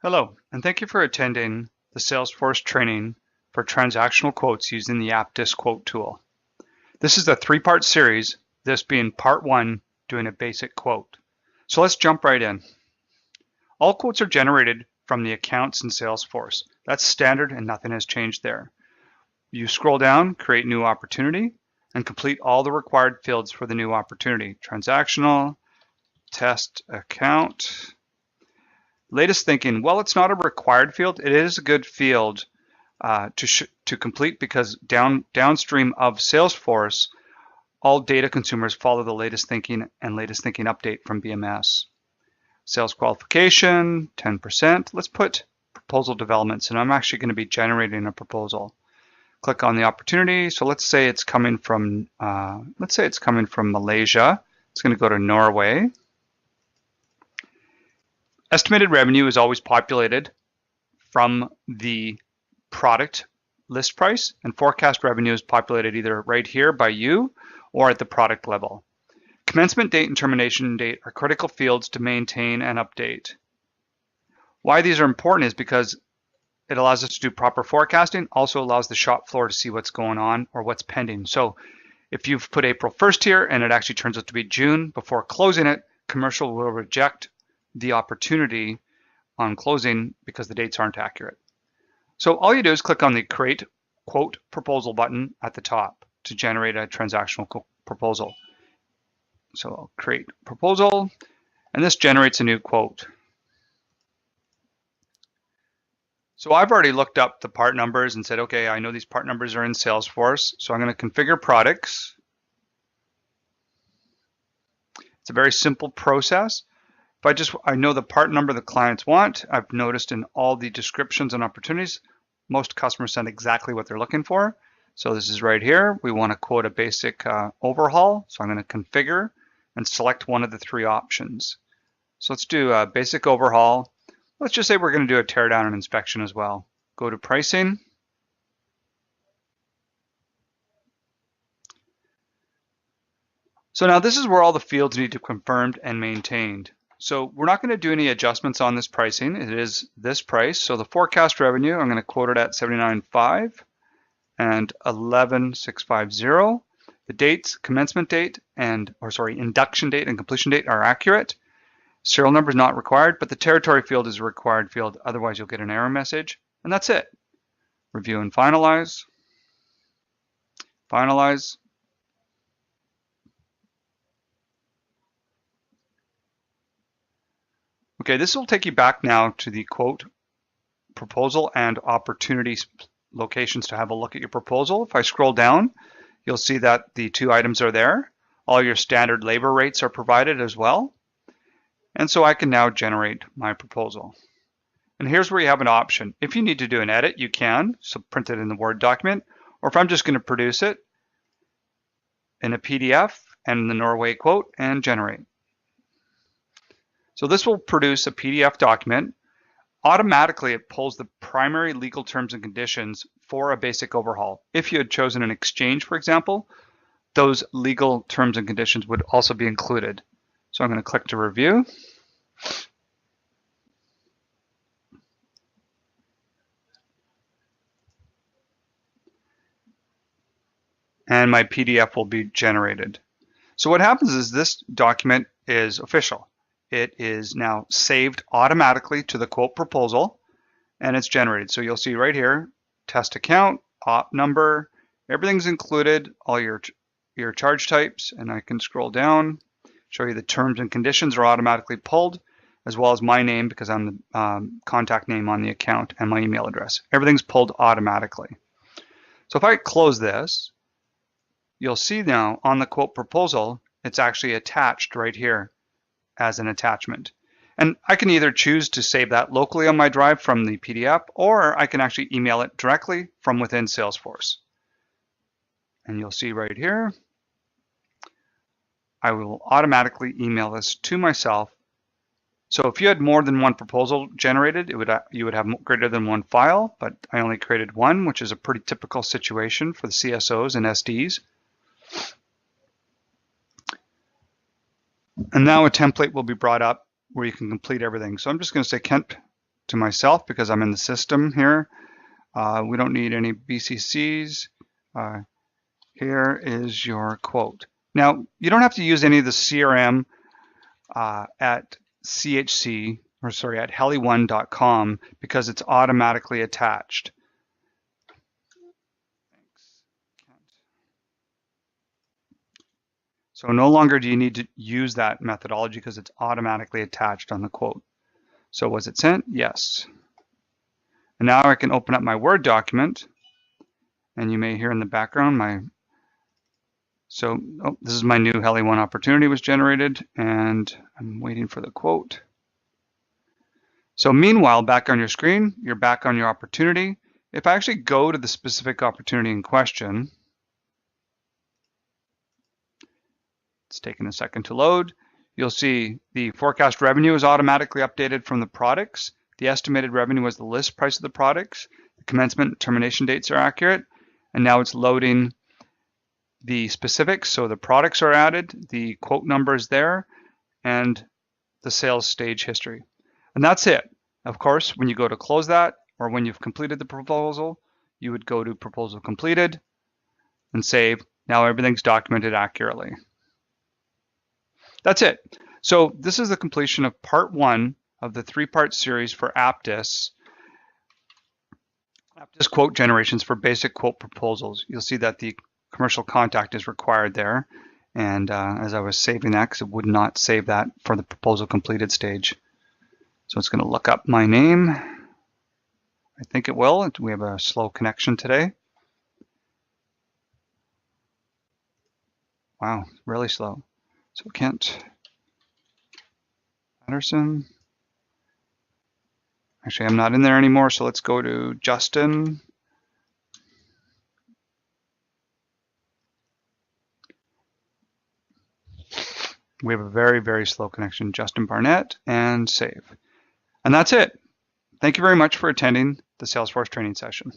Hello, and thank you for attending the Salesforce training for transactional quotes using the Apttus quote tool. This is a three-part series, this being part one, doing a basic quote. So let's jump right in. All quotes are generated from the accounts in Salesforce. That's standard and nothing has changed there. You scroll down, create new opportunity, and complete all the required fields for the new opportunity. Transactional, test account. Latest thinking, well, it's not a required field. It is a good field to complete because downstream of Salesforce, all data consumers follow the latest thinking and latest thinking update from BMS. Sales qualification, 10%. Let's put proposal developments, and I'm actually going to be generating a proposal. Click on the opportunity. So let's say it's coming from Malaysia. It's going to go to Norway. Estimated revenue is always populated from the product list price, and forecast revenue is populated either right here by you or at the product level. Commencement date and termination date are critical fields to maintain and update. Why these are important is because it allows us to do proper forecasting, also allows the shop floor to see what's going on or what's pending. So if you've put April 1st here and it actually turns out to be June, before closing it, commercial will reject the opportunity on closing because the dates aren't accurate. So all you do is click on the Create Quote Proposal button at the top to generate a transactional proposal. So I'll create proposal, and this generates a new quote. So I've already looked up the part numbers and said, okay, I know these part numbers are in Salesforce, so I'm going to configure products. It's a very simple process. If I know the part number the clients want, I've noticed in all the descriptions and opportunities, most customers send exactly what they're looking for. So this is right here. We want to quote a basic overhaul. So I'm going to configure and select one of the three options. So let's do a basic overhaul. Let's just say we're going to do a teardown and inspection as well. Go to pricing. So now this is where all the fields need to be confirmed and maintained. So we're not going to do any adjustments on this pricing. It is this price. So the forecast revenue, I'm going to quote it at 79.5 and 11,650. The dates, commencement date induction date and completion date are accurate. Serial number is not required, but the territory field is a required field. Otherwise, you'll get an error message, and that's it. Review and finalize. Finalize. Okay, this will take you back now to the quote, proposal, and opportunities locations to have a look at your proposal. If I scroll down, you'll see that the two items are there. All your standard labor rates are provided as well. And so I can now generate my proposal. And here's where you have an option. If you need to do an edit, you can, so print it in the Word document, or if I'm just going to produce it in a PDF and the Norway quote and generate. So this will produce a PDF document. Automatically, it pulls the primary legal terms and conditions for a basic overhaul. If you had chosen an exchange, for example, those legal terms and conditions would also be included. So I'm going to click to review. And my PDF will be generated. So what happens is this document is official. It is now saved automatically to the quote proposal, and it's generated. So you'll see right here, test account, op number, everything's included, all your charge types, and I can scroll down, show you the terms and conditions are automatically pulled, as well as my name because I'm the contact name on the account and my email address. Everything's pulled automatically. So if I close this, you'll see now on the quote proposal, it's actually attached right here as an attachment. And I can either choose to save that locally on my drive from the PDF, or I can actually email it directly from within Salesforce. And you'll see right here, I will automatically email this to myself. So if you had more than one proposal generated, you would have greater than one file, but I only created one, which is a pretty typical situation for the CSOs and SDs. And now a template will be brought up where you can complete everything. So I'm just going to say to myself because I'm in the system here. We don't need any BCCs. Here is your quote. Now, you don't have to use any of the CRM at CHC, or sorry, at heli1.com because it's automatically attached. So no longer do you need to use that methodology because it's automatically attached on the quote. So was it sent? Yes. And now I can open up my Word document, and you may hear in the background this is my new Heli1 opportunity was generated, and I'm waiting for the quote. So meanwhile, back on your screen, you're back on your opportunity. If I actually go to the specific opportunity in question, it's taking a second to load. You'll see the forecast revenue is automatically updated from the products. The estimated revenue was the list price of the products. The commencement and termination dates are accurate. And now it's loading the specifics. So the products are added, the quote number is there, and the sales stage history. And that's it. Of course, when you go to close that, or when you've completed the proposal, you would go to proposal completed and save. Now everything's documented accurately. That's it. So this is the completion of part 1 of the 3-part series for Apttus quote generations for basic quote proposals. You'll see that the commercial contact is required there. And as I was saving that, because it would not save that for the proposal completed stage. So it's going to look up my name. I think it will. We have a slow connection today. Wow, really slow. So Kent Patterson. Actually, I'm not in there anymore, so let's go to Justin. We have a very, very slow connection. Justin Barnett, and save. And that's it. Thank you very much for attending the Salesforce training session.